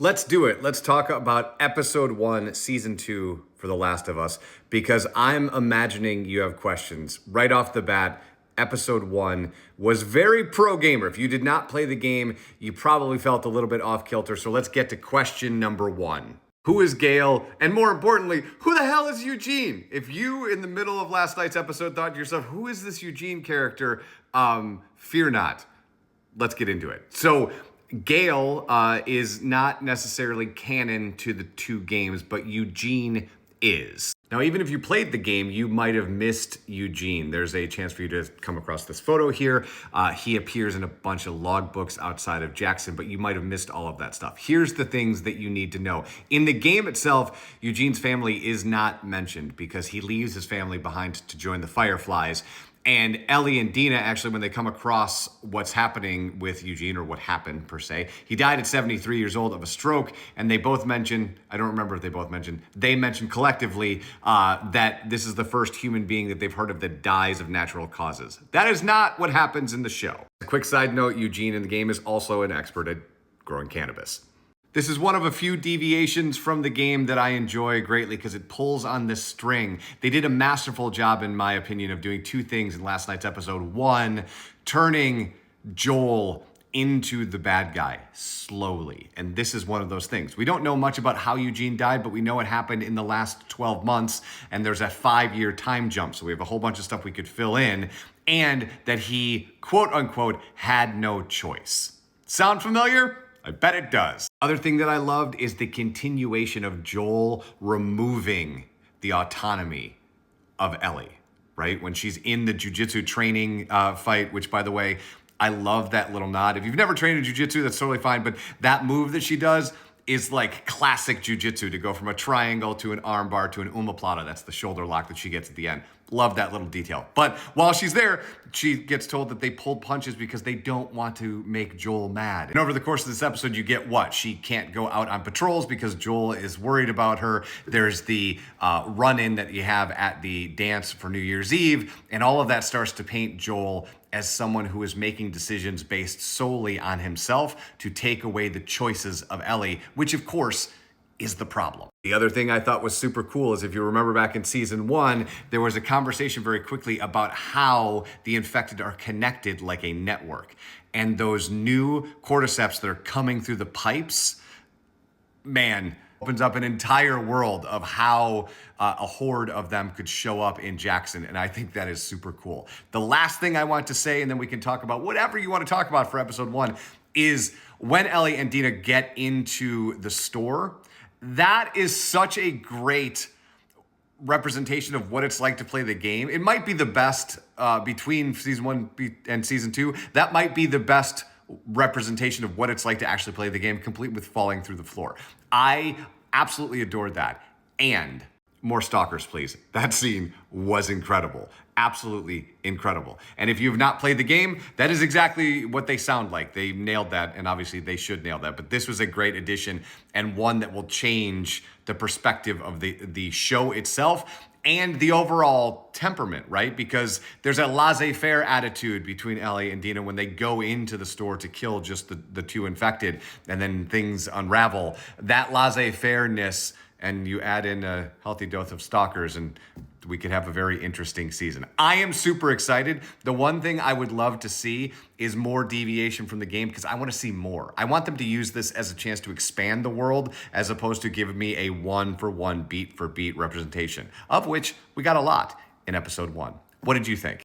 Let's do it. Let's talk about episode 1, season 2 for The Last of Us, because I'm imagining you have questions. Right off the bat, episode 1 was very pro-gamer. If you did not play the game, you probably felt a little bit off kilter. So let's get to question number 1. Who is Gale? And more importantly, who the hell is Eugene? If you, in the middle of last night's episode, thought to yourself, who is this Eugene character? Fear not. Let's get into it. So Gale is not necessarily canon to the 2 games, but Eugene is. Now, even if you played the game, you might have missed Eugene. There's a chance for you to come across this photo here. He appears in a bunch of logbooks outside of Jackson, but you might have missed all of that stuff. Here's the things that you need to know. In the game itself, Eugene's family is not mentioned because he leaves his family behind to join the Fireflies. And Ellie and Dina, actually, when they come across what's happening with Eugene, or what happened per se, he died at 73 years old of a stroke, and they both mention, I don't remember if they both mentioned, they mentioned collectively that this is the first human being that they've heard of that dies of natural causes. That is not what happens in the show. A quick side note, Eugene in the game is also an expert at growing cannabis. This is one of a few deviations from the game that I enjoy greatly because it pulls on this string. They did a masterful job, in my opinion, of doing 2 things in last night's episode. 1, turning Joel into the bad guy slowly. And this is one of those things. We don't know much about how Eugene died, but we know it happened in the last 12 months, and there's a 5-year time jump. So we have a whole bunch of stuff we could fill in, and that he, quote unquote, had no choice. Sound familiar? I bet it does. Other thing that I loved is the continuation of Joel removing the autonomy of Ellie, right? When she's in the jujitsu training fight, which, by the way, I love that little nod. If you've never trained in jujitsu, that's totally fine, but that move that she does is like classic jujitsu, to go from a triangle to an armbar to an omoplata. That's the shoulder lock that she gets at the end. Love that little detail. But while she's there, she gets told that they pulled punches because they don't want to make Joel mad. And over the course of this episode, you get what? She can't go out on patrols because Joel is worried about her. There's the run-in that you have at the dance for New Year's Eve, and all of that starts to paint Joel as someone who is making decisions based solely on himself to take away the choices of Ellie, which of course is the problem. The other thing I thought was super cool is, if you remember back in season 1, there was a conversation very quickly about how the infected are connected like a network. And those new cordyceps that are coming through the pipes, man, opens up an entire world of how a horde of them could show up in Jackson, and I think that is super cool. The last thing I want to say, and then we can talk about whatever you want to talk about for episode 1, is when Ellie and Dina get into the store. That is such a great representation of what it's like to play the game. It might be the best between season 1 and season 2. That might be the best representation of what it's like to actually play the game, complete with falling through the floor. I absolutely adored that. And more stalkers, please. That scene was incredible. Absolutely incredible. And if you've not played the game, that is exactly what they sound like. They nailed that, and obviously they should nail that. But this was a great addition, and one that will change the perspective of the show itself and the overall temperament, right? Because there's a laissez-faire attitude between Ellie and Dina when they go into the store to kill just the 2 infected, and then things unravel. That laissez-faire-ness, and you add in a healthy dose of stalkers, and we could have a very interesting season. I am super excited. The one thing I would love to see is more deviation from the game, because I want to see more. I want them to use this as a chance to expand the world, as opposed to giving me a 1-for-1, beat-for-beat representation, of which we got a lot in episode 1. What did you think?